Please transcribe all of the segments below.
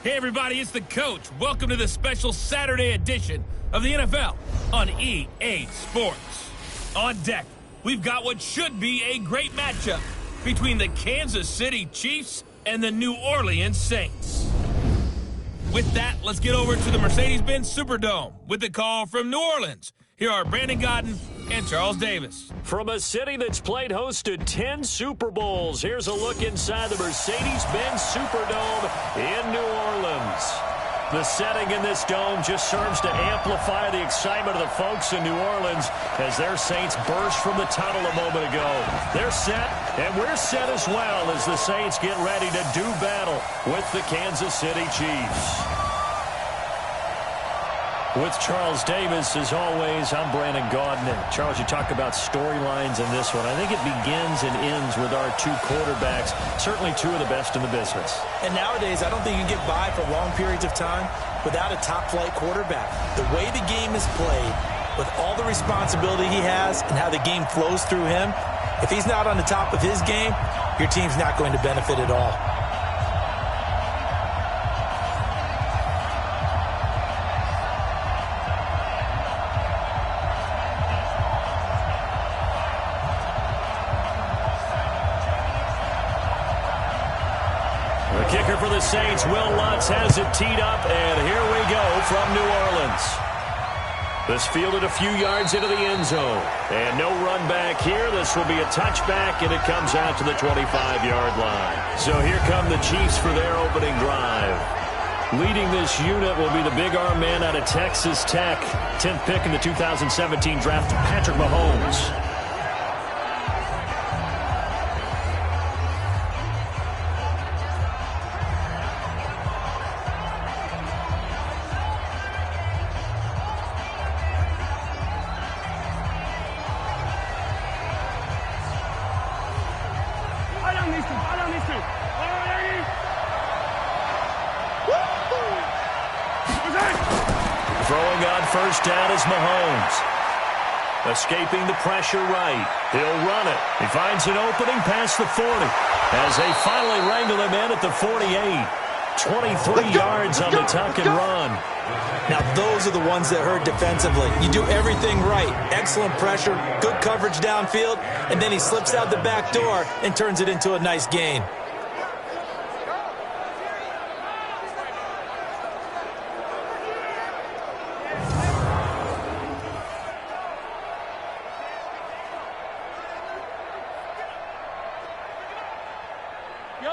Hey everybody, it's the coach. Welcome to the special Saturday edition of the NFL on EA Sports. On deck, we've got what should be a great matchup between the Kansas City Chiefs and the New Orleans Saints. With that, let's get over to the Mercedes-Benz Superdome with the call from New Orleans. Here are Brandon Godden and Charles Davis. From a city that's played host to 10 Super Bowls, here's a look inside the Mercedes-Benz Superdome in New Orleans. The setting in this dome just serves to amplify the excitement of the folks in New Orleans as their Saints burst from the tunnel a moment ago. They're set, and we're set as well as the Saints get ready to do battle with the Kansas City Chiefs. With Charles Davis, as always, I'm Brandon Godden. And Charles, you talk about storylines in this one. I think it begins and ends with our two quarterbacks, certainly two of the best in the business. And nowadays, I don't think you can get by for long periods of time without a top-flight quarterback. The way the game is played, with all the responsibility he has and how the game flows through him, if he's not on the top of his game, your team's not going to benefit at all. Kicker for the Saints, Will Lutz has it teed up, and here we go from New Orleans. This fielded a few yards into the end zone, and no run back here. This will be a touchback, and it comes out to the 25-yard line. So here come the Chiefs for their opening drive. Leading this unit will be the big arm man out of Texas Tech, 10th pick in the 2017 draft, Patrick Mahomes. Throwing on first down is Mahomes. Escaping the pressure right. He'll run it. He finds an opening past the 40 as they finally wrangle him in at the 48. 23 yards on the tuck and run. Now, those are the ones that hurt defensively. You do everything right. Excellent pressure, good coverage downfield, and then he slips out the back door and turns it into a nice gain.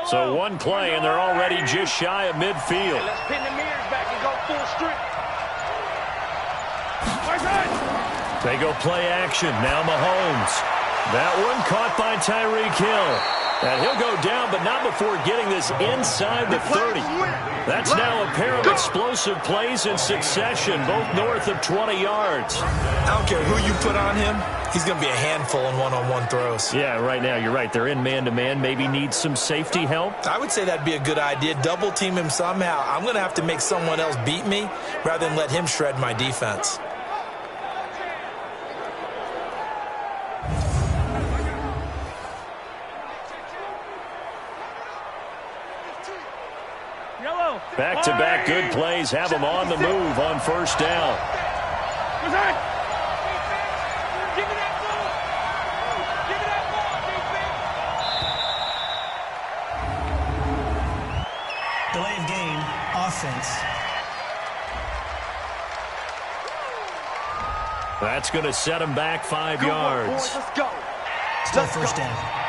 So one play, and they're already just shy of midfield. Let's pin the mirrors back and go full strip. They go play action. Now Mahomes. That one caught by Tyreek Hill. And he'll go down, but not before getting this inside the 30. That's now a pair of explosive plays in succession, both north of 20 yards. I don't care who you put on him. He's going to be a handful in one-on-one throws. Yeah, right now, you're right. They're in man-to-man. Maybe need some safety help. I would say that'd be a good idea. Double team him somehow. I'm going to have to make someone else beat me rather than let him shred my defense. Back-to-back good plays have them on the move on first down. Delay of game, offense. That's going to set him back 5 yards. Let's go. Still first down.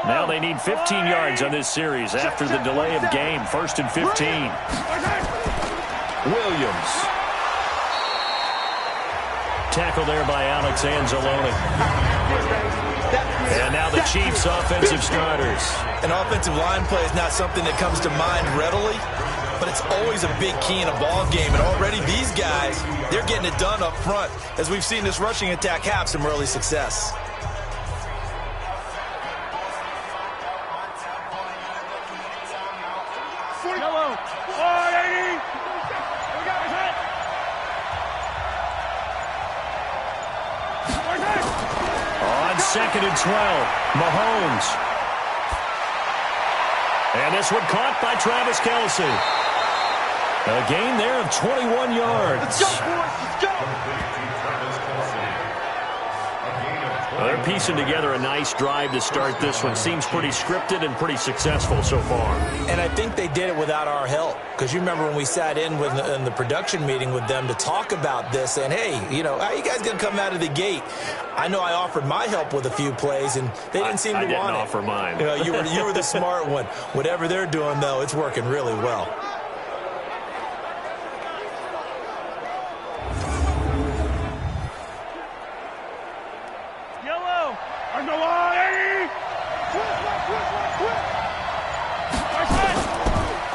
Now they need 15 yards on this series after the delay of game. 1st and 15. Williams. Tackle there by Alex Anzalone. And now the Chiefs' offensive starters. An offensive line play is not something that comes to mind readily, but it's always a big key in a ball game. And already these guys, they're getting it done up front, as we've seen this rushing attack have some early success. 2nd and 12. Mahomes. And this one caught by Travis Kelce. A gain there of 21 yards. Let's go, boys. Let's go. Well, they're piecing together a nice drive to start this one. Seems pretty scripted and pretty successful so far. And I think they did it without our help. Because you remember when we sat in the production meeting with them to talk about this, and hey, you know, how are you guys going to come out of the gate? I know I offered my help with a few plays, and they didn't seem to want it. I didn't offer mine. You know, you were the smart one. Whatever they're doing, though, it's working really well.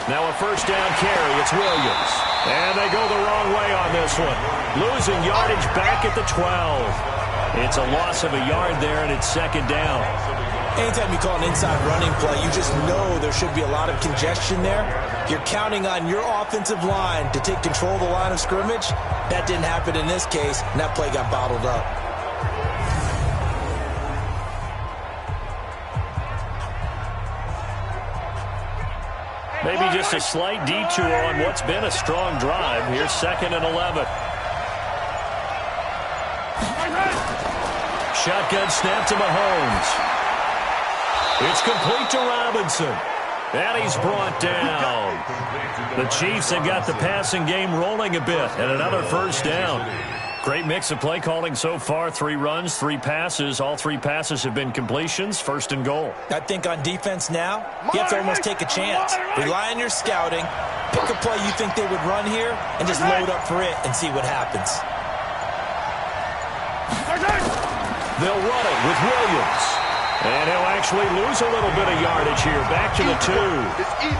Now a first down carry. It's Williams. And they go the wrong way on this one. Losing yardage back at the 12. It's a loss of a yard there, and it's 2nd down. Anytime you call an inside running play, you just know there should be a lot of congestion there. You're counting on your offensive line to take control of the line of scrimmage. That didn't happen in this case, and that play got bottled up. Maybe just a slight detour on what's been a strong drive. Here's 2nd and 11. Shotgun snap to Mahomes. It's complete to Robinson. And he's brought down. The Chiefs have got the passing game rolling a bit, and another first down. Great mix of play calling so far. 3 runs, 3 passes. All 3 passes have been completions. 1st and goal. I think on defense now, you have to almost take a chance. Rely on your scouting. Pick a play you think they would run here and just load up for it and see what happens. They'll run it with Williams. And he'll actually lose a little bit of yardage here. Back to the 2.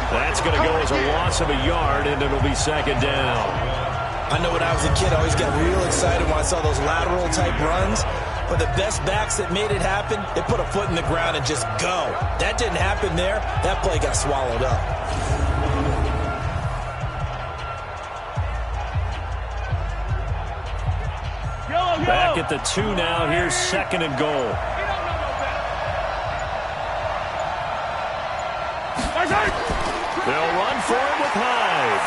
That's going to go as a loss of a yard, and it'll be 2nd down. I know when I was a kid, I always got real excited when I saw those lateral-type runs. But the best backs that made it happen, they put a foot in the ground and just go. That didn't happen there. That play got swallowed up. Back at the 2 now. Here's 2nd and goal. They'll run for it with Hyde.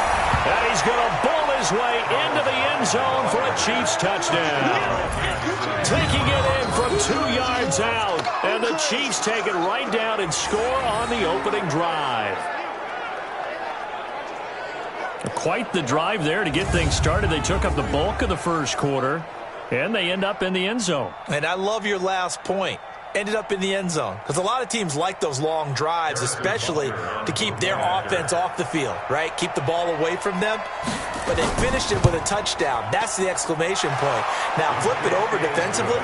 And he's going to bull his way into the end zone for a Chiefs touchdown. Taking it in from 2 yards out. And the Chiefs take it right down and score on the opening drive. Quite the drive there to get things started. They took up the bulk of the first quarter, and they end up in the end zone. And I love your last point. Ended up in the end zone. Because a lot of teams like those long drives, especially to keep their offense off the field, right? Keep the ball away from them. But they finished it with a touchdown. That's the exclamation point. Now, flip it over defensively.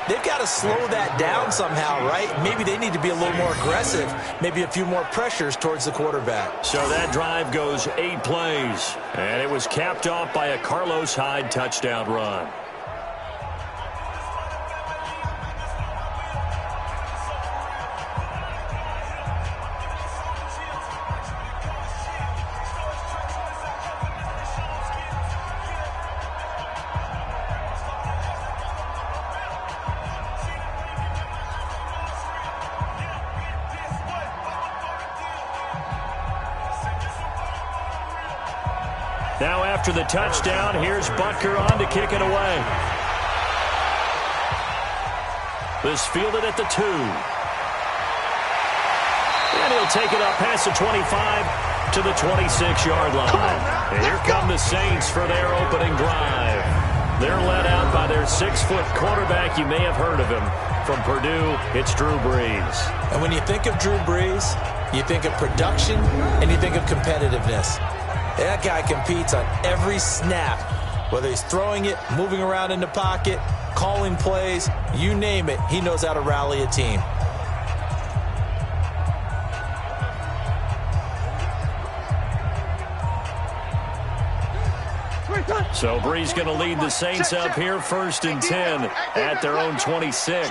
They've got to slow that down somehow, right? Maybe they need to be a little more aggressive. Maybe a few more pressures towards the quarterback. So that drive goes 8 plays. And it was capped off by a Carlos Hyde touchdown run. Now after the touchdown, here's Butker on to kick it away. This fielded at the 2. And he'll take it up past the 25 to the 26-yard line. And here come the Saints for their opening drive. They're led out by their 6-foot quarterback. You may have heard of him. From Purdue, it's Drew Brees. And when you think of Drew Brees, you think of production and you think of competitiveness. That guy competes on every snap, whether he's throwing it, moving around in the pocket, calling plays, you name it, he knows how to rally a team. So Brees going to lead the Saints up here 1st and 10 at their own 26.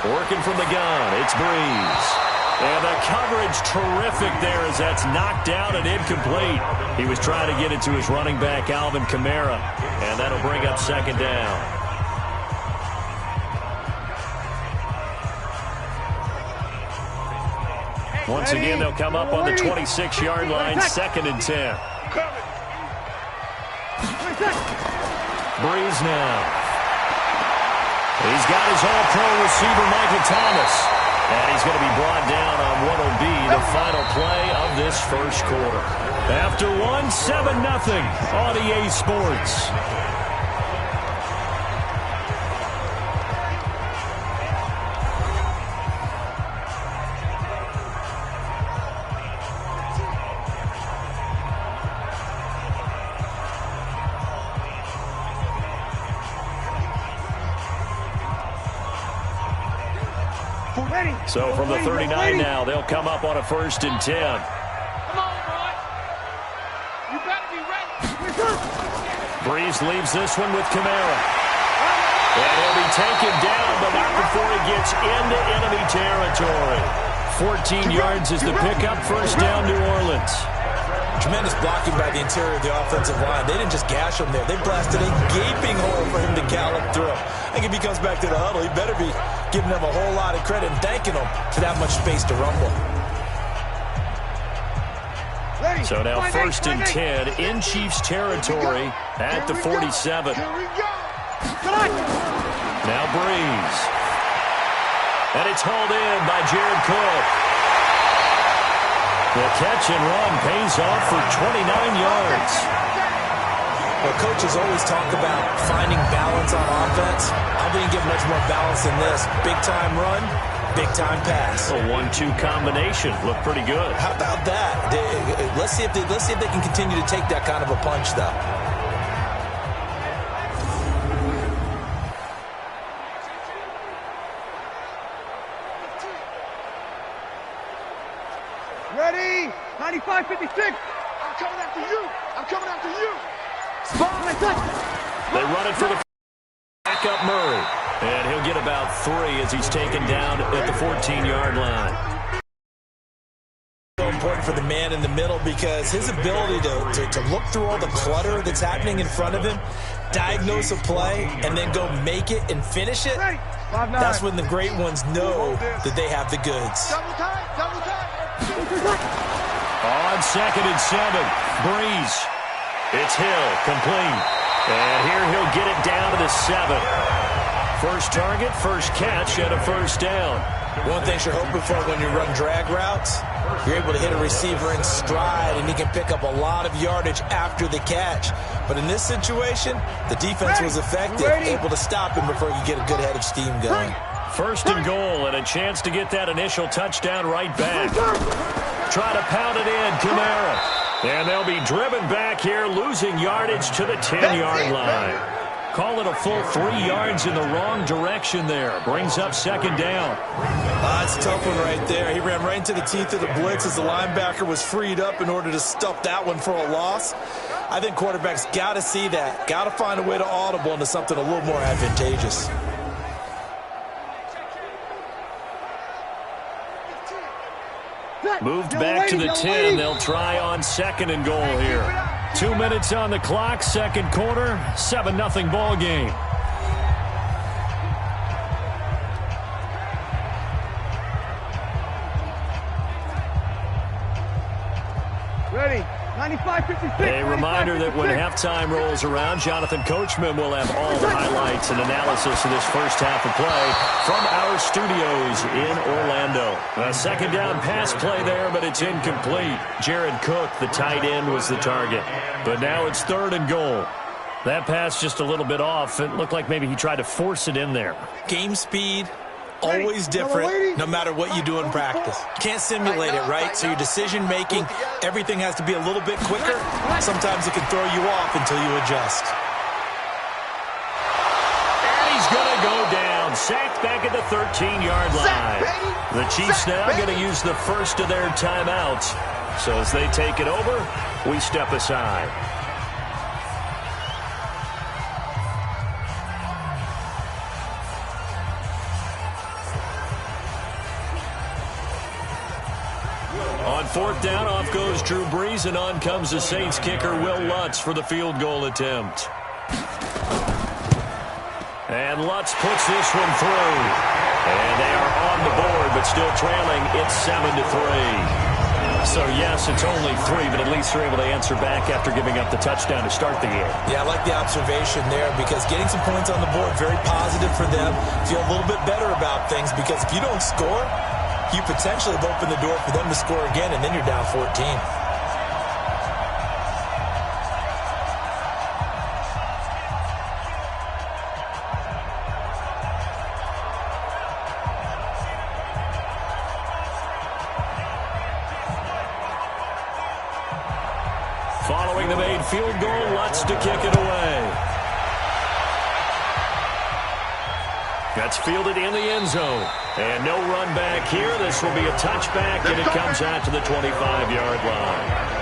Working from the gun, it's Brees. And the coverage terrific there as that's knocked down and incomplete. He was trying to get it to his running back, Alvin Kamara. And that'll bring up 2nd down. Once again, they'll come up on the 26-yard line, 2nd and 10. Breeze now. He's got his all-pro receiver, Michael Thomas. And he's going to be brought down on what will be the final play of this first quarter. After 7-0 on EA Sports. So from the 39 now, they'll come up on a 1st and 10. Come on, boy. You better be ready. Breeze leaves this one with Kamara. And he'll be taken down, but not before he gets into enemy territory. 14 yards is the pickup, 1st down, New Orleans. Tremendous blocking by the interior of the offensive line. They didn't just gash him there. They blasted a gaping hole for him to gallop through. I think if he comes back to the huddle, he better be giving them a whole lot of credit and thanking them for that much space to rumble. So now 1st and 10 in Chiefs territory at the 47. Now Breeze. And it's hauled in by Jared Cook. The catch and run pays off for 29 yards. Well, coaches always talk about finding balance on offense. I think you get much more balance than this. Big-time run, big-time pass. A 1-2 combination. Looked pretty good. How about that? Let's see if they can continue to take that kind of a punch, though. Ready? 95-56. I'm coming after you. I'm coming after you. They run it for the backup Murray. And he'll get about 3 as he's taken down at the 14-yard line. So important for the man in the middle because his ability to look through all the clutter that's happening in front of him, diagnose a play, and then go make it and finish it, that's when the great ones know that they have the goods. Double time, double time. On 2nd and 7, Breeze. It's Hill, complete. And here he'll get it down to the 7. First target, first catch, and a 1st down. One thing you're hoping for when you run drag routes, you're able to hit a receiver in stride, and he can pick up a lot of yardage after the catch. But in this situation, the defense was effective, able to stop him before he could get a good head of steam going. 1st and goal, and a chance to get that initial touchdown right back. Try to pound it in, Kamara. And they'll be driven back here, losing yardage to the 10-yard line. Call it a full 3 yards in the wrong direction there. Brings up 2nd down. It's a tough one right there. He ran right into the teeth of the blitz as the linebacker was freed up in order to stuff that one for a loss. I think quarterbacks got to see that. Got to find a way to audible into something a little more advantageous. Moved back to the 10. They'll try on 2nd and goal here. 2 minutes on the clock, 2nd quarter, 7-0 ball game. Ready? 95-56. A reminder that when halftime rolls around, Jonathan Coachman will have all the highlights and analysis of this first half of play from our studios in Orlando. A 2nd down pass play there, but it's incomplete. Jared Cook, the tight end, was the target. But now it's 3rd and goal. That pass just a little bit off. It looked like maybe he tried to force it in there. Game speed, always different no matter what you do in practice. You can't simulate it, right? So your decision-making, everything has to be a little bit quicker. Sometimes it can throw you off until you adjust. And he's going to go down. Sacked back at the 13-yard line. The Chiefs now going to use the first of their timeouts. So as they take it over, we step aside. On 4th down, off goes Drew Brees, and on comes the Saints kicker, Will Lutz, for the field goal attempt. And Lutz puts this one through. And they are on the board, but still trailing. It's 7-3. So, yes, it's only 3, but at least they're able to answer back after giving up the touchdown to start the game. Yeah, I like the observation there because getting some points on the board, very positive for them. Feel a little bit better about things because if you don't score, you potentially have opened the door for them to score again, and then you're down 14. Following the made field goal, Lutz to kick it away. That's fielded in the end zone. And no run back here. This will be a touchback, and it comes out to the 25-yard line.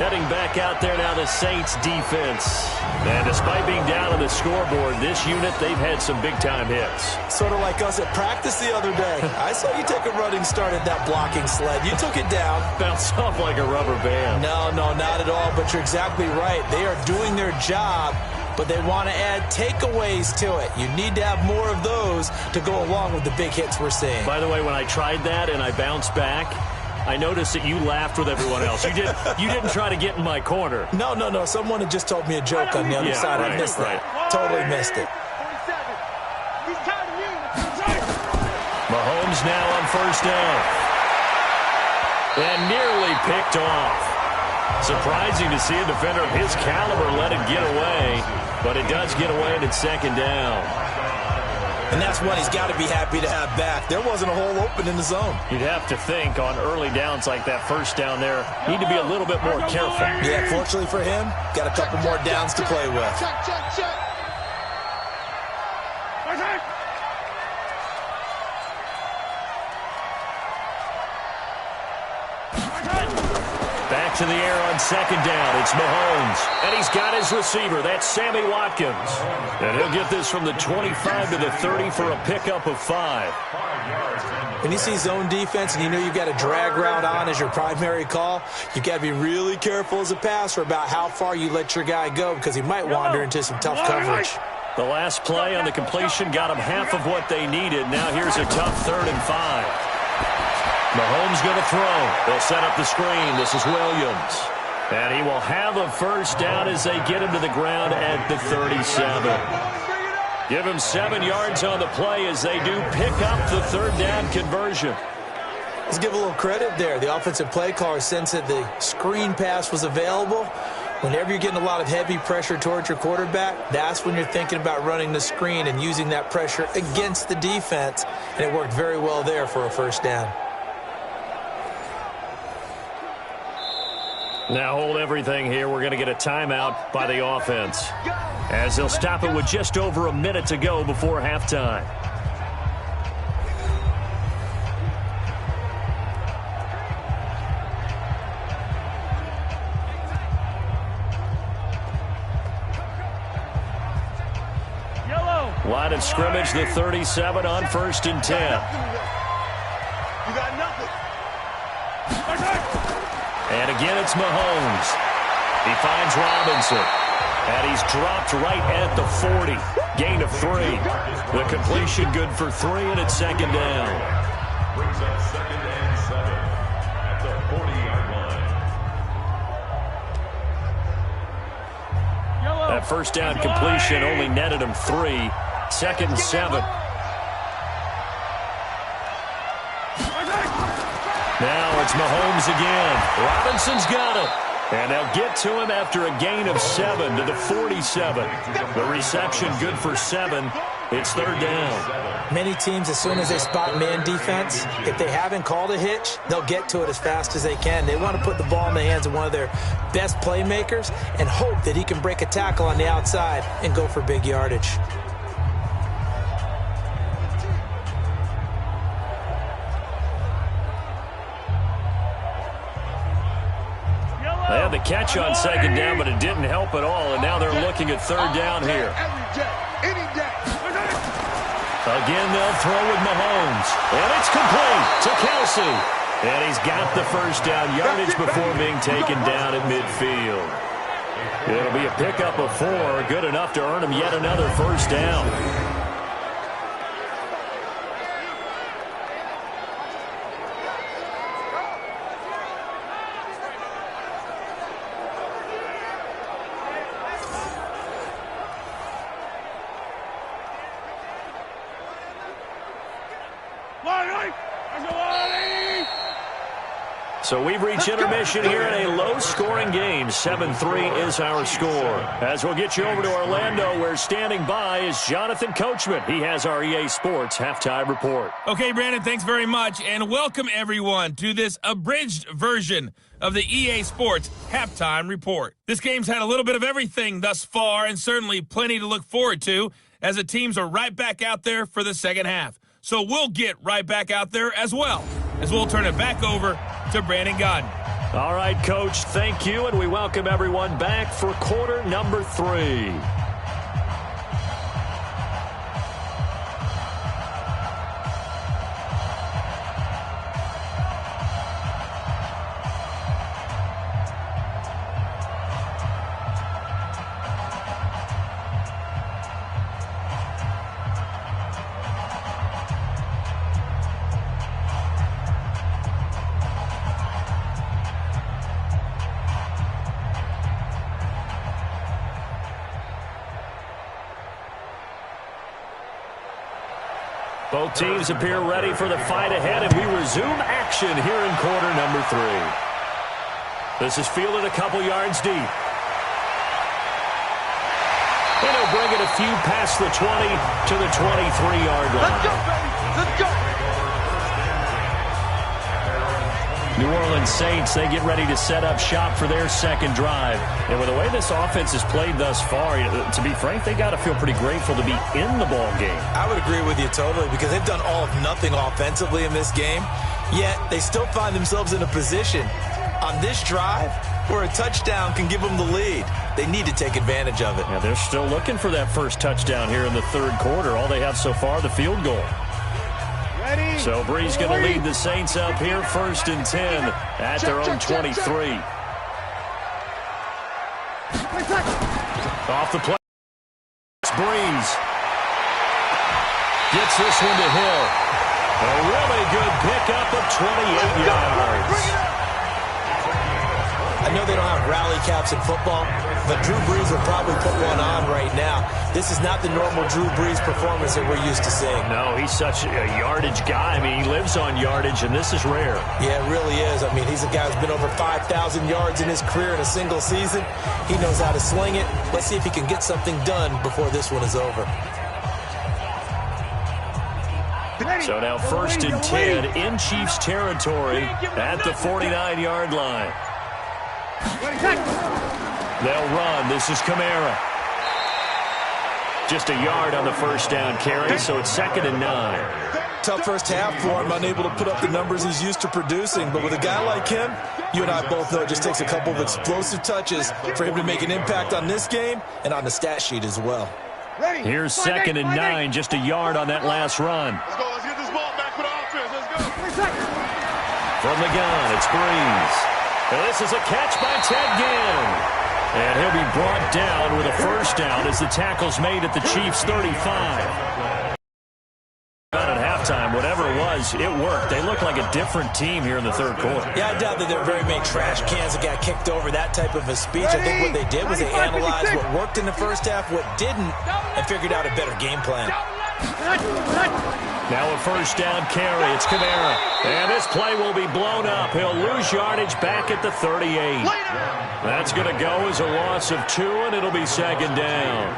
Heading back out there now, the Saints defense. And despite being down on the scoreboard, this unit, they've had some big-time hits. Sort of like us at practice the other day. I saw you take a running start at that blocking sled. You took it down. Bounced off like a rubber band. No, not at all, but you're exactly right. They are doing their job, but they want to add takeaways to it. You need to have more of those to go along with the big hits we're seeing. By the way, when I tried that and I bounced back, I noticed that you laughed with everyone else. You didn't try to get in my corner. No. Someone had just told me a joke on the other side. Right, I missed that. Totally missed it. Mahomes now on first down. And nearly picked off. Surprising to see a defender of his caliber let it get away. But it does get away and it's second down. And that's one he's got to be happy to have back. There wasn't a hole open in the zone. You'd have to think on early downs like that first down there, need to be a little bit more careful. Yeah, fortunately for him, got a couple more downs to play with. Check. Back to the air on second down. It's Mahomes. And he's got his receiver. That's Sammy Watkins. And he'll get this from the 25 to the 30 for a pickup of 5. When you see zone defense and you know you've got a drag route on as your primary call, you've got to be really careful as a passer about how far you let your guy go because he might wander into some tough coverage. The last play on the completion got him half of what they needed. Now here's a tough 3rd and 5. Mahomes going to throw. They'll set up the screen. This is Williams. And he will have a first down as they get him to the ground at the 37. Give him 7 yards on the play as they do pick up the 3rd down conversion. Let's give a little credit there. The offensive play caller sensed that the screen pass was available. Whenever you're getting a lot of heavy pressure towards your quarterback, that's when you're thinking about running the screen and using that pressure against the defense. And it worked very well there for a first down. Now hold everything here. We're going to get a timeout by the offense, as they'll stop it with just over a minute to go before halftime. Line of scrimmage, the 37 on 1st and 10. You got nothing. And again, it's Mahomes. He finds Robinson. And he's dropped right at the 40. Gain of 3. The completion good for 3, and it's second down. Brings up 2nd and 7 at the 40-yard line. That first down completion only netted him 3. 2nd and 7. Now it's Mahomes again. Robinson's got him. And they'll get to him after a gain of 7 to the 47. The reception good for 7. It's 3rd down. Many teams, as soon as they spot man defense, if they haven't called a hitch, they'll get to it as fast as they can. They want to put the ball in the hands of one of their best playmakers and hope that he can break a tackle on the outside and go for big yardage. They had the catch on second down, but it didn't help at all, and now they're looking at 3rd down here. Again, they'll throw with Mahomes, and it's complete to Kelsey. And he's got the first down yardage before being taken down at midfield. It'll be a pickup of 4, good enough to earn him yet another first down. So we've reached intermission here in a low-scoring game. 7-3 is our score. As we'll get you over to Orlando, where standing by is Jonathan Coachman. He has our EA Sports halftime report. Okay, Brandon, thanks very much, and welcome everyone to this abridged version of the EA Sports halftime report. This game's had a little bit of everything thus far, and certainly plenty to look forward to, as the teams are right back out there for the second half. So we'll get right back out there as well, as we'll turn it back over to Brandon Godden. All right, Coach, thank you, and we welcome everyone back for quarter number 3. Both teams appear ready for the fight ahead, and we resume action here in quarter number 3. This is fielded a couple yards deep. And he'll bring it a few past the 20 to the 23-yard line. Let's go, baby. Let's go. New Orleans Saints, they get ready to set up shop for their second drive. And with the way this offense has played thus far, to be frank, they got to feel pretty grateful to be in the ball game. I would agree with you totally, because they've done all of nothing offensively in this game, yet they still find themselves in a position on this drive where a touchdown can give them the lead. They need to take advantage of it. Yeah, they're still looking for that first touchdown here in the third quarter. All they have so far, the field goal. Ready. So Bree's going to lead the Saints up here, 1st and 10 at their own 23. Off the play. Breeze gets this one to Hill. A really good pickup of 28 yards. I know they don't have rally caps in football, but Drew Brees will probably put one on right now. This is not the normal Drew Brees performance that we're used to seeing. No, he's such a yardage guy. I mean, he lives on yardage, and this is rare. Yeah, it really is. I mean, he's a guy who's been over 5,000 yards in his career in a single season. He knows how to sling it. Let's see if he can get something done before this one is over. So now 1st and 10 in Chiefs territory at the 49-yard line. They'll run. This is Kamara. Just a yard on the first down carry, so it's 2nd and 9. Tough first half for him, unable to put up the numbers he's used to producing. But with a guy like him, you and I both know it just takes a couple of explosive touches for him to make an impact on this game and on the stat sheet as well. Here's 2nd and 9, just a yard on that last run. Let's go. Let's get this ball back for the offense. Let's go. From the gun, it's Breeze. And this is a catch by Ted Ginn. And he'll be brought down with a first down as the tackle's made at the Chiefs' 35. At halftime, whatever it was, it worked. They look like a different team here in the third quarter. Yeah, I doubt that there are very many trash cans that got kicked over, that type of a speech. I think what they did was they analyzed what worked in the first half, what didn't, and figured out a better game plan. Now a first down carry. It's Kamara. And this play will be blown up. He'll lose yardage back at the 38. That's going to go as a loss of 2, and it'll be 2nd down.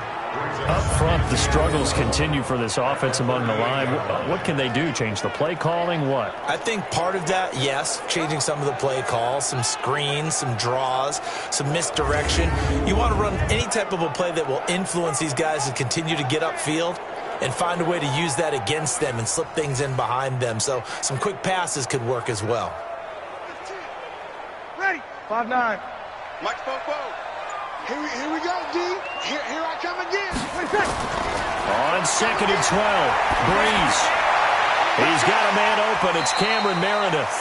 Up front, the struggles continue for this offense among the line. What can they do? Change the play calling? What? I think part of that, yes, changing some of the play calls, some screens, some draws, some misdirection. You want to run any type of a play that will influence these guys to continue to get upfield and find a way to use that against them and slip things in behind them. So some quick passes could work as well. Ready. 5-9. Mike Popo. Here we go, D. Here I come again. On 2nd and 12. Breeze. He's got a man open. It's Cameron Meredith.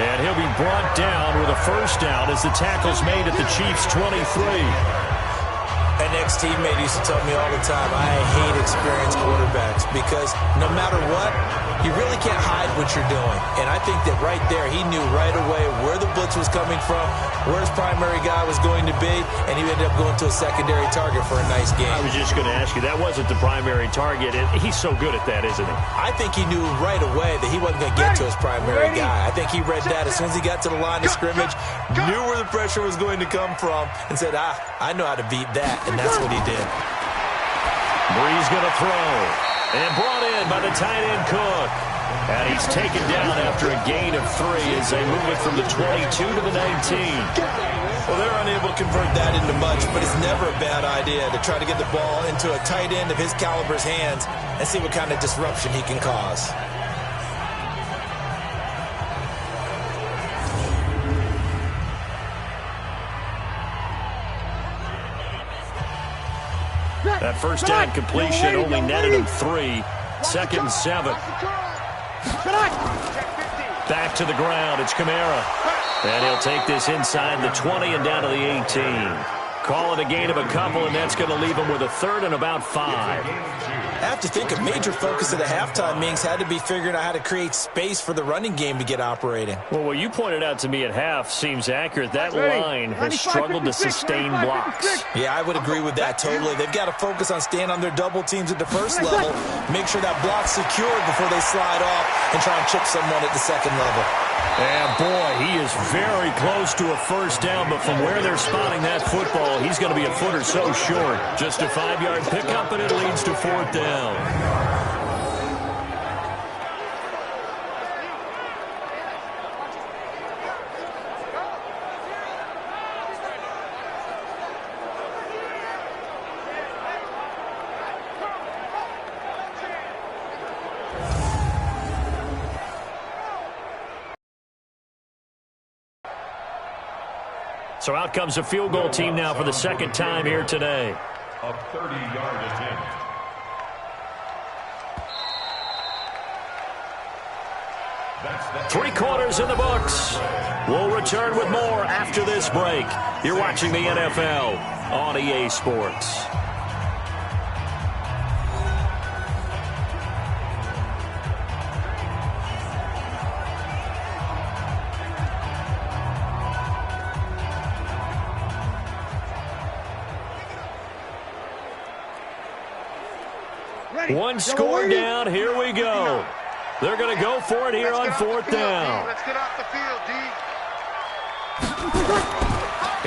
And he'll be brought down with a first down as the tackle's made at the Chiefs' 23. An ex-teammate used to tell me all the time, I hate experienced quarterbacks because no matter what, You really can't hide what you're doing. And I think that right there, he knew right away where the blitz was coming from, where his primary guy was going to be, and he ended up going to a secondary target for a nice game. I was just going to ask you, that wasn't the primary target. He's so good at that, isn't he? I think he knew right away that he wasn't going to get to his primary guy. I think he read that as soon as he got to the line of scrimmage, knew where the pressure was going to come from, and said, I know how to beat that, and that's what he did. Bree's going to throw. And brought in by the tight end Cook. And he's taken down after a gain of 3 as they move it from the 22 to the 19. Well, they're unable to convert that into much, but it's never a bad idea to try to get the ball into a tight end of his caliber's hands and see what kind of disruption he can cause. That first down completion only netted him 3. 2nd and 7. Back to the ground. It's Kamara. And he'll take this inside the 20 and down to the 18. Call it a gain of a couple, and that's going to leave him with a 3rd and about 5. I have to think a major focus of the halftime meetings had to be figuring out how to create space for the running game to get operating. Well, what you pointed out to me at half seems accurate. That line has struggled to sustain blocks. Yeah, I would agree with that totally. They've got to focus on staying on their double teams at the first level, make sure that block's secured before they slide off and try and chip someone at the second level. And boy, he is very close to a first down, but from where they're spotting that football, he's going to be a foot or so short. Just a 5-yard pickup, and it leads to 4th down. So out comes a field goal team now for the 2nd time here today. A 30-yard attempt. Three quarters in the books. We'll return with more after this break. You're watching the NFL on EA Sports. One score down. Here we go. They're going to go for it here on 4th down. Let's get off the field, D.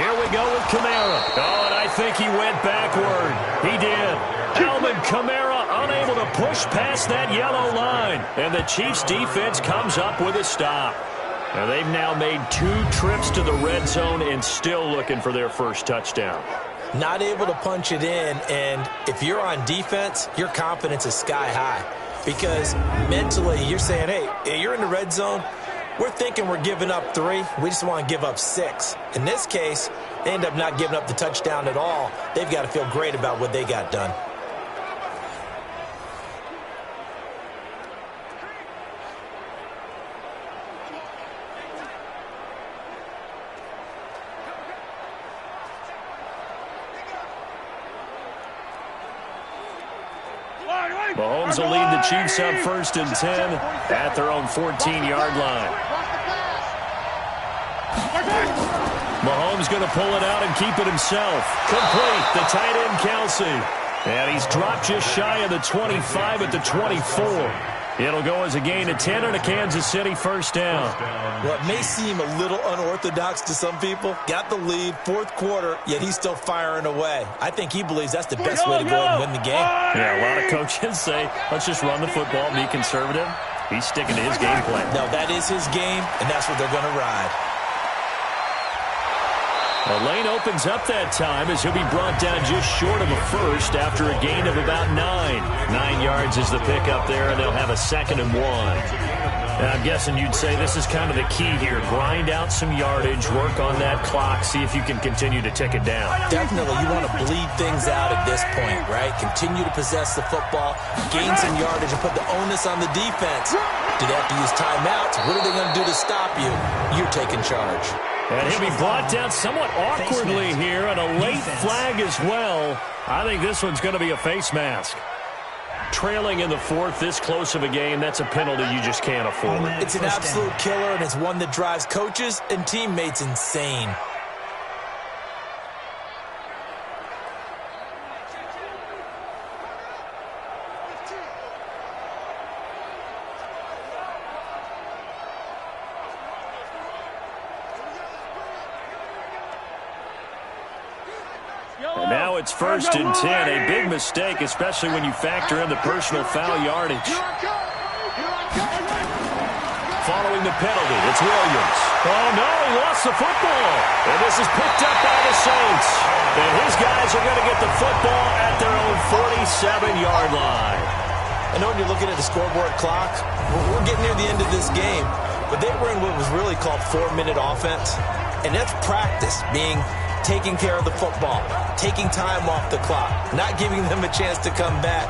Here we go with Kamara. Oh, and I think he went backward. He did. Alvin Kamara unable to push past that yellow line. And the Chiefs defense comes up with a stop. And they've now made 2 trips to the red zone and still looking for their first touchdown. Not able to punch it in, and if you're on defense, your confidence is sky high. Because mentally, you're saying, hey, you're in the red zone. We're thinking we're giving up 3. We just want to give up 6. In this case, they end up not giving up the touchdown at all. They've got to feel great about what they got done. Mahomes will lead the Chiefs up 1st and 10 at their own 14-yard line. Mahomes going to pull it out and keep it himself. Complete. The tight end, Kelsey. And he's dropped just shy of the 25 at the 24. It'll go as a gain of 10 and a Kansas City first down. Well, it may seem a little unorthodox to some people. Got the lead, 4th quarter, yet he's still firing away. I think he believes that's the best way to go and win the game. Yeah, a lot of coaches say, let's just run the football, be conservative. He's sticking to his game plan. No, that is his game, and that's what they're going to ride. The lane opens up that time as he'll be brought down just short of a first after a gain of about 9. 9 yards is the pickup there, and they'll have a 2nd and 1. Now, I'm guessing you'd say this is kind of the key here. Grind out some yardage, work on that clock, see if you can continue to tick it down. Definitely, you want to bleed things out at this point, right? Continue to possess the football, gain some yardage, and put the onus on the defense. Do they have to use timeouts? What are they going to do to stop you? You're taking charge. And he'll be brought down somewhat awkwardly here, and a late flag as well. I think this one's going to be a face mask. Trailing in the fourth, this close of a game, that's a penalty you just can't afford. It's an absolute killer, and it's one that drives coaches and teammates insane. And now it's 1st and 10, a big mistake, especially when you factor in the personal foul yardage. Following the penalty, it's Williams. Oh, no, he lost the football. And this is picked up by the Saints. And his guys are going to get the football at their own 47-yard line. I know when you're looking at the scoreboard clock, we're getting near the end of this game, but they were in what was really called 4-minute offense. And that's practice, taking care of the football, taking time off the clock, not giving them a chance to come back.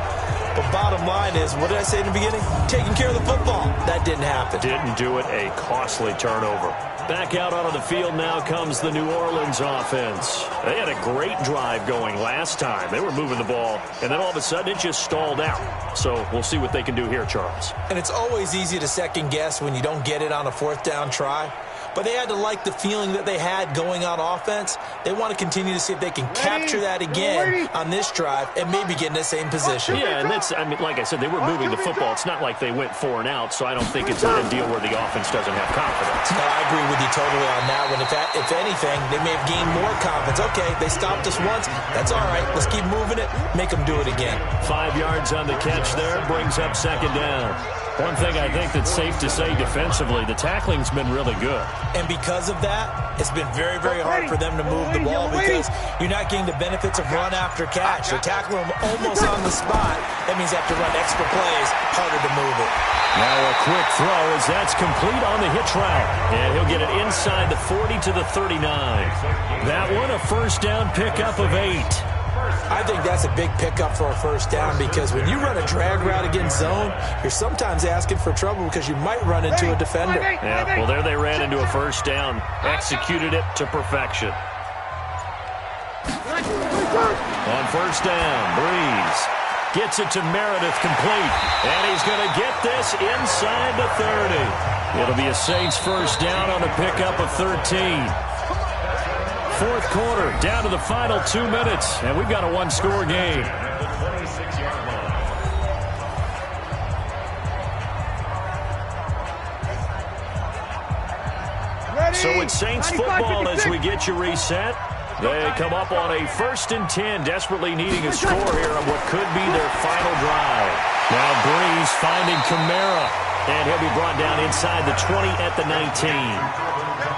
But bottom line is, what did I say in the beginning? Taking care of the football. That didn't happen. Didn't do it, a costly turnover. Back out onto the field now comes the New Orleans offense. They had a great drive going last time. They were moving the ball, and then all of a sudden it just stalled out. So we'll see what they can do here, Charles. And it's always easy to second guess when you don't get it on a 4th down try. But they had to like the feeling that they had going on offense. They want to continue to see if they can capture that again on this drive and maybe get in the same position. Yeah, and that's, I mean, like I said, they were moving the football. It's not like they went 4 and out, so I don't think it's a deal where the offense doesn't have confidence. No, I agree with you totally on that one. If anything, they may have gained more confidence. Okay, they stopped us once. That's all right. Let's keep moving it. Make them do it again. 5 yards on the catch there. Brings up 2nd down. One thing I think that's safe to say defensively, the tackling's been really good. And because of that, it's been very, very hard for them to move the ball because you're not getting the benefits of run after catch. They're tackling them almost on the spot. That means they have to run extra plays, harder to move it. Now a quick throw as that's complete on the hitch route. And he'll get it inside the 40 to the 39. That one a 1st down pickup of 8. I think that's a big pickup for a 1st down because when you run a drag route against zone, you're sometimes asking for trouble because you might run into a defender. Yeah, well, there they ran into a 1st down. Executed it to perfection. On 1st down, Breeze gets it to Meredith complete. And he's going to get this inside the 30. It'll be a Saints 1st down on the pickup of 13. 4th quarter, down to the final 2 minutes, and we've got a 1-score game. So it's Saints football as we get you reset. They come up on a 1st and 10, desperately needing a score here on what could be their final drive. Now Breeze finding Kamara, and he'll be brought down inside the 20 at the 19.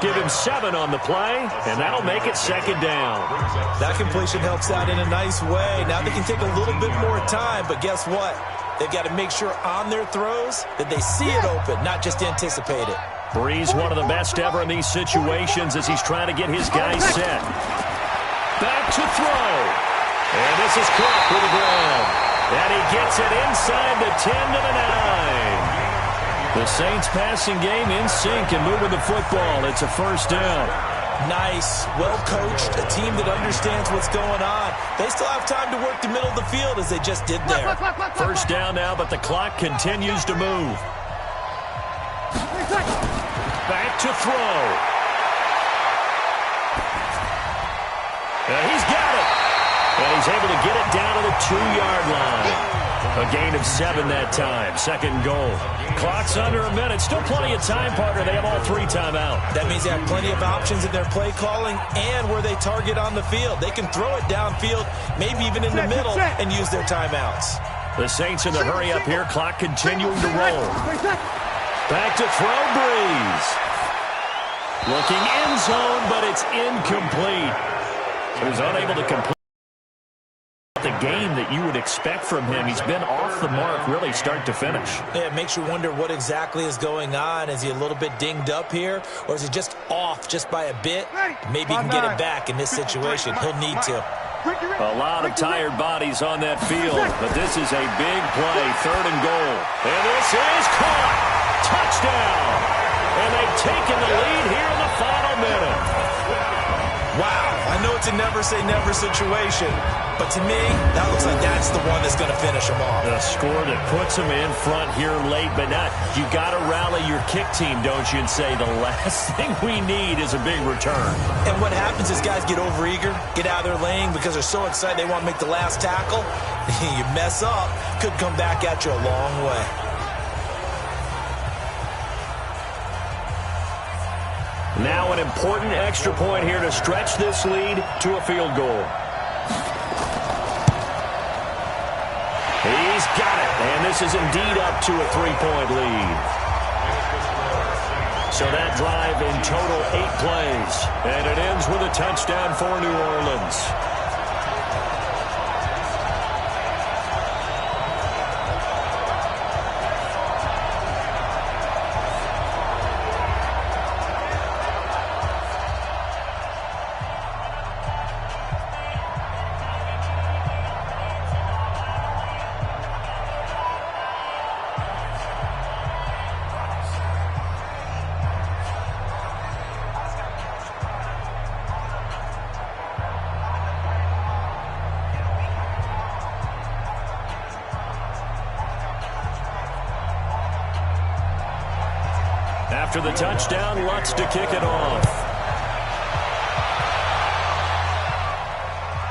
Give him 7 on the play, and that'll make it 2nd down. That completion helps out in a nice way. Now they can take a little bit more time, but guess what? They've got to make sure on their throws that they see it open, not just anticipate it. Breeze, one of the best ever in these situations as he's trying to get his guys set. Back to throw. And this is caught for the ground. And he gets it inside the 10 to the 9. The Saints passing game in sync and moving the football. It's a 1st down. Nice, well-coached, a team that understands what's going on. They still have time to work the middle of the field as they just did there. 1st down now, but the clock continues to move. Back to throw. And he's got it. And he's able to get it down to the 2-yard line. A gain of 7 that time. 2nd and goal. Clock's under a minute. Still plenty of time, partner. They have all 3 timeout. That means they have plenty of options in their play calling and where they target on the field. They can throw it downfield, maybe even in the middle, and use their timeouts. The Saints in the hurry up here. Clock continuing to roll. Back to throw, Breeze. Looking end zone, but it's incomplete. So he's unable to complete the game that you would expect from him. He's been off the mark really start to finish. Yeah, it makes you wonder what exactly is going on. Is he a little bit dinged up here, or is he just off just by a bit? Maybe he can get it back in this situation. He'll need to. A lot of tired bodies on that field, but this is a big play, 3rd and goal. And this is caught. Touchdown. And they've taken the lead here in the final minute. Wow, I I know it's a never-say-never situation, but to me, that looks like that's the one that's going to finish him off. A score that puts him in front here late, but not. You got to rally your kick team, don't you, and say the last thing we need is a big return. And what happens is guys get overeager, get out of their lane because they're so excited they want to make the last tackle. You mess up, could come back at you a long way. Now an important extra point here to stretch this lead to a field goal. He's got it, and this is indeed up to a 3-point lead. So that drive in total 8 plays, and it ends with a touchdown for New Orleans. After the touchdown, Lutz to kick it off.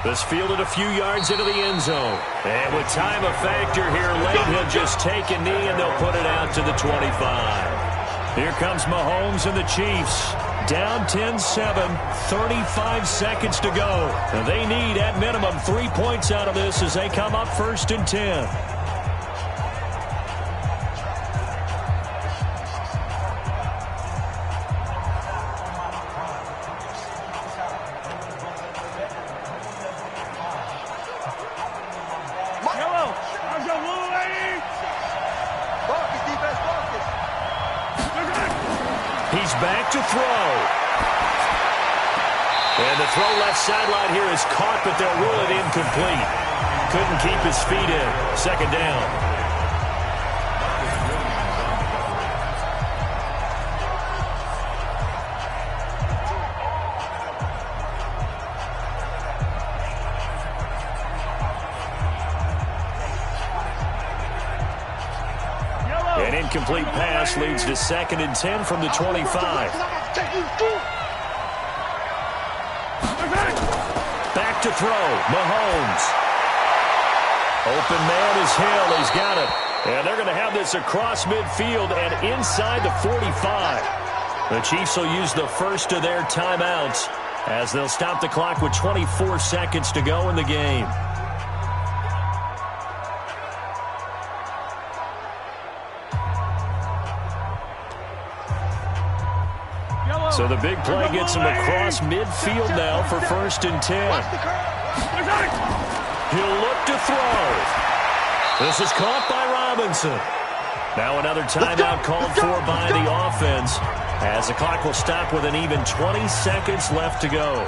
This fielded a few yards into the end zone. And with time a factor here late, he'll just take a knee and they'll put it out to the 25. Here comes Mahomes and the Chiefs. Down 10-7, 35 seconds to go. And they need, at minimum, 3 points out of this as they come up 1st and 10. He's back to throw. And the throw left sideline here is caught, but they'll rule it incomplete. Couldn't keep his feet in. 2nd down. An incomplete pass leads to 2nd and 10 from the 25. Back to throw. Mahomes. Open man is Hill. He's got it. And they're going to have this across midfield and inside the 45. The Chiefs will use the first of their timeouts as they'll stop the clock with 24 seconds to go in the game. So the big play gets him across midfield now for 1st and 10. He'll look to throw. This is caught by Robinson. Now another timeout called for by the offense as the clock will stop with an even 20 seconds left to go.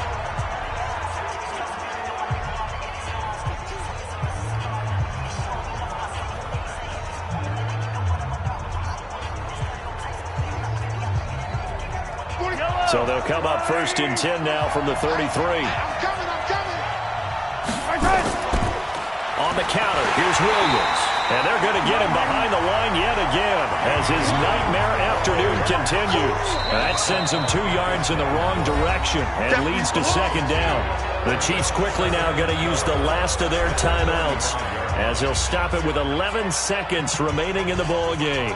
So they'll come up 1st and 10 now from the 33. On the counter, here's Williams. And they're going to get him behind the line yet again as his nightmare afternoon continues. That sends him 2 yards in the wrong direction and leads to 2nd down. The Chiefs quickly now going to use the last of their timeouts as he'll stop it with 11 seconds remaining in the ball game.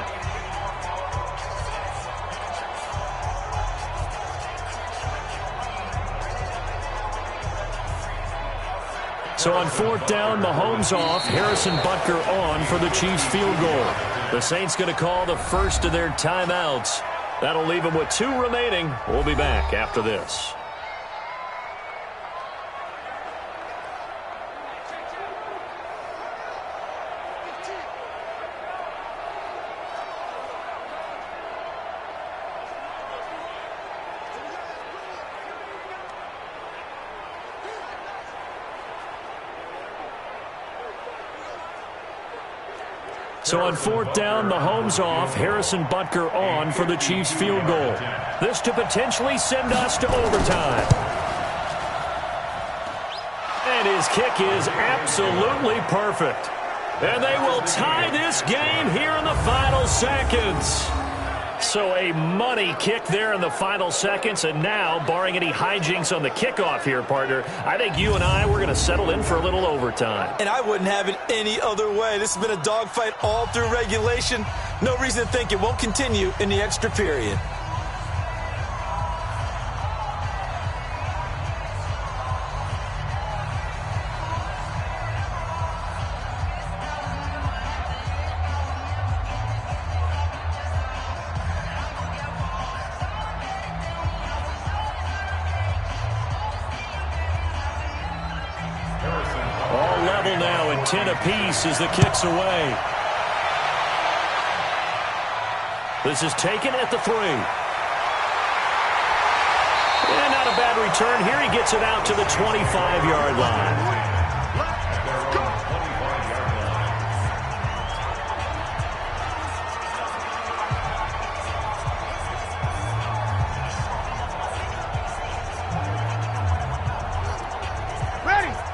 So on 4th down, Mahomes off, Harrison Butker on for the Chiefs field goal. The Saints going to call the first of their timeouts. That'll leave them with 2 remaining. We'll be back after this. So on 4th down, Mahomes off, Harrison Butker on for the Chiefs field goal. This to potentially send us to overtime. And his kick is absolutely perfect. And they will tie this game here in the final seconds. So a money kick there in the final seconds. And now, barring any hijinks on the kickoff here, partner, I think you and I, we're going to settle in for a little overtime. And I wouldn't have it any other way. This has been a dogfight all through regulation. No reason to think it won't continue in the extra period. All level now at 10 apiece as the kick's away. This is taken at the 3. And not a bad return here. He gets it out to the 25-yard line.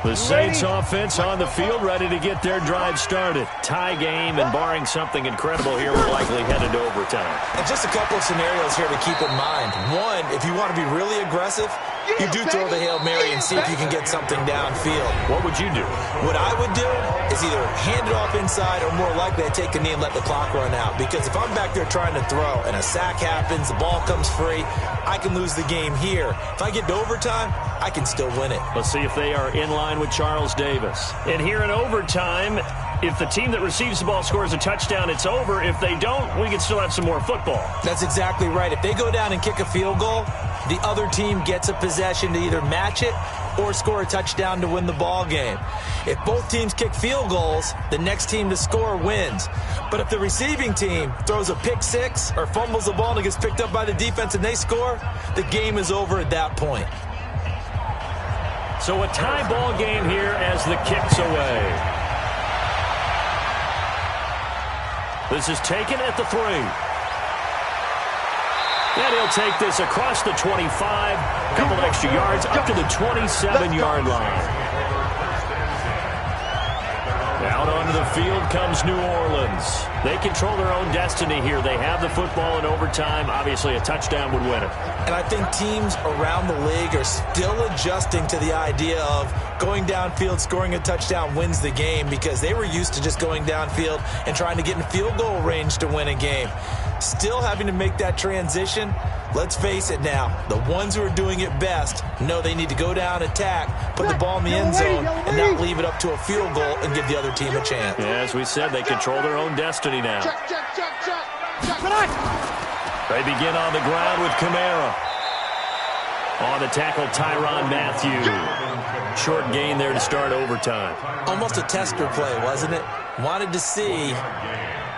The Saints offense on the field, ready to get their drive started. Tie game, and barring something incredible here, we're likely headed to overtime. And just a couple of scenarios here to keep in mind. One, if you want to be really aggressive, you do throw the Hail Mary and see if you can get something downfield. What would you do? What I would do is either hand it off inside or more likely I take a knee and let the clock run out. Because if I'm back there trying to throw and a sack happens, the ball comes free, I can lose the game here. If I get to overtime, I can still win it. Let's see if they are in line with Charles Davis. And here in overtime, if the team that receives the ball scores a touchdown, it's over. If they don't, we can still have some more football. That's exactly right. If they go down and kick a field goal, the other team gets a possession to either match it or score a touchdown to win the ball game. If both teams kick field goals, the next team to score wins. But if the receiving team throws a pick six or fumbles the ball and it gets picked up by the defense and they score, the game is over at that point. So a tie ball game here as the kick's away. This is taken at the 3. And he'll take this across the 25, a couple extra yards, up to the 27-yard line. Out onto the field comes New Orleans. They control their own destiny here. They have the football in overtime. Obviously, a touchdown would win it. And I think teams around the league are still adjusting to the idea of going downfield, scoring a touchdown wins the game, because they were used to just going downfield and trying to get in field goal range to win a game. Still having to make that transition. Let's face it now, the ones who are doing it best know they need to go down, attack, put the ball in the end zone, and not leave it up to a field goal and give the other team a chance. Yeah, as we said, they control their own destiny now. They begin on the ground with Kamara. On the tackle, Tyrann Mathieu. Short gain there to start overtime. Almost a tester play, wasn't it? Wanted to see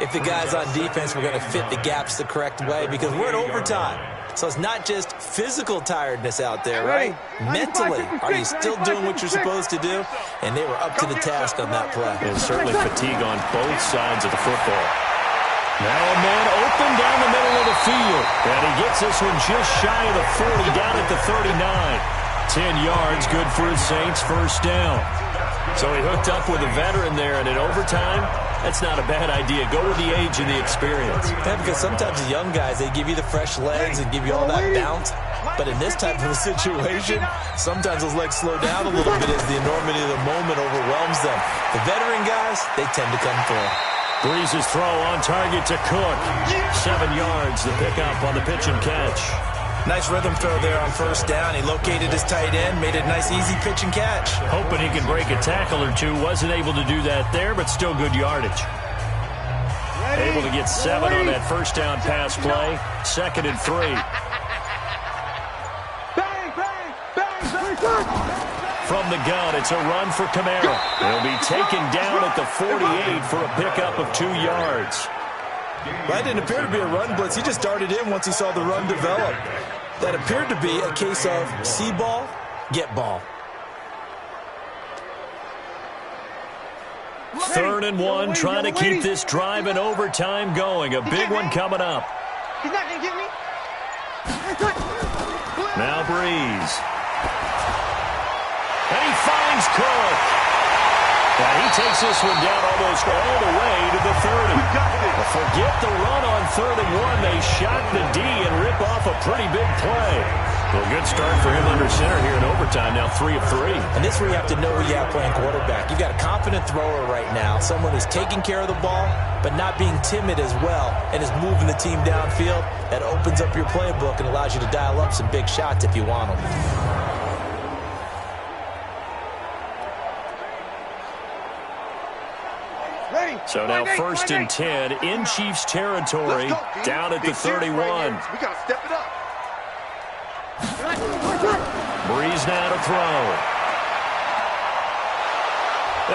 if the guys on defense were going to fit the gaps the correct way, because we're in overtime. So it's not just physical tiredness out there, right? Mentally, are you still doing what you're supposed to do? And they were up to the task on that play. And certainly fatigue on both sides of the football. Now a man open down the middle of the field. And he gets this one just shy of the 40, down at the 39. 10 yards, good for the Saints, first down. So he hooked up with a veteran there, and in overtime, that's not a bad idea. Go with the age and the experience. Yeah, because sometimes the young guys, they give you the fresh legs and give you all that bounce. But in this type of a situation, sometimes those legs slow down a little bit as the enormity of the moment overwhelms them. The veteran guys, they tend to come through. Breeze's throw on target to Cook. 7 yards, the pickup on the pitch and catch. Nice rhythm throw there on first down. He located his tight end, made it a nice, easy pitch and catch. Hoping he can break a tackle or two. Wasn't able to do that there, but still good yardage. Able to get 7 on that first down pass play. 2nd and 3. From the gun, it's a run for Kamara. He'll be taken down at the 48 for a pickup of 2 yards. That didn't appear to be a run blitz. He just darted in once he saw the run develop. That appeared to be a case of see ball, get ball. 3rd and 1, trying to keep this drive in overtime going. A big one coming up. He's not going to get me. Now Breeze. And he finds Cook. And he takes this one down almost all the way to the 30. Forget the run on 3rd and 1. They shot the D and rip off a pretty big play. Well, good start for him under center here in overtime. Now 3 of 3. And this is where you have to know who you have playing quarterback. You've got a confident thrower right now, someone who's taking care of the ball, but not being timid as well, and is moving the team downfield. That opens up your playbook and allows you to dial up some big shots if you want them. So now 1st and 10 in Chiefs territory, down at the 31. We got to step it up. Breeze now to throw.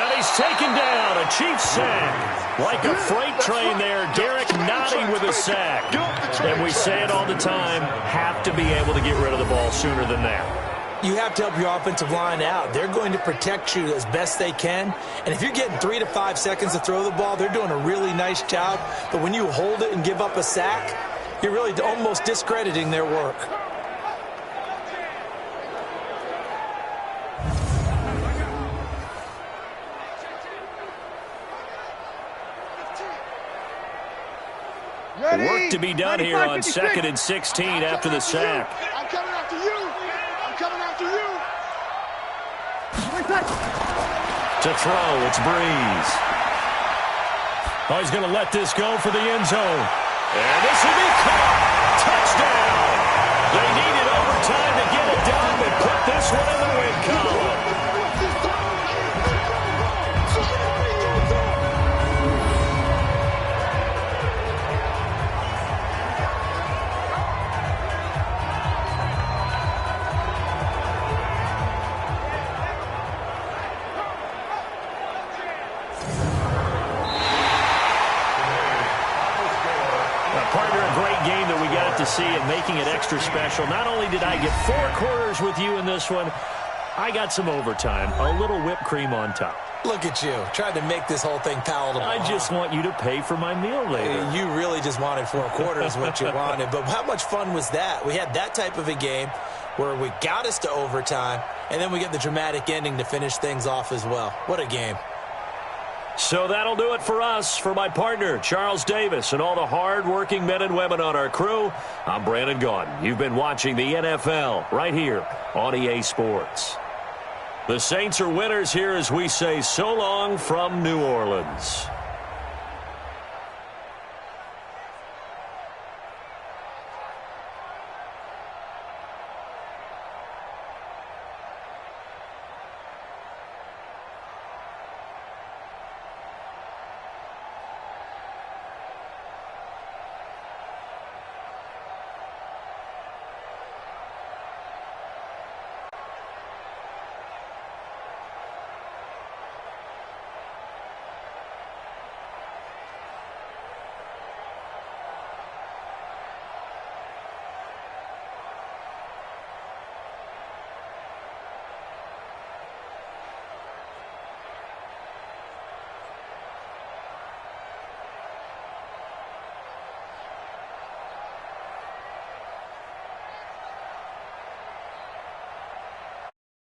And he's taken down. A Chiefs sack. Like a freight train there. Garrick nodding with a sack. And we say it all the time, have to be able to get rid of the ball sooner than that. You have to help your offensive line out. They're going to protect you as best they can. And if you're getting 3 to 5 seconds to throw the ball, they're doing a really nice job. But when you hold it and give up a sack, you're really almost discrediting their work. Work to be done here on 2nd and 16 after the sack. I'm coming after you. I'm coming after you. To throw, it's Breeze. Oh, he's going to let this go for the end zone. And this will be caught. Touchdown. They needed overtime to get it done, but put this one in the win column. To see it, making it extra special. Not only did I get 4 quarters with you in this one, I got some overtime, a little whipped cream on top. Look at you, trying to make this whole thing palatable. I just want you to pay for my meal later. You really just wanted 4 quarters, what you wanted. But how much fun was that? We had that type of a game where we got us to overtime, and then we get the dramatic ending to finish things off as well. What a game. So that'll do it for us. For my partner, Charles Davis, and all the hard-working men and women on our crew, I'm Brandon Gaudin. You've been watching the NFL right here on EA Sports. The Saints are winners here as we say so long from New Orleans.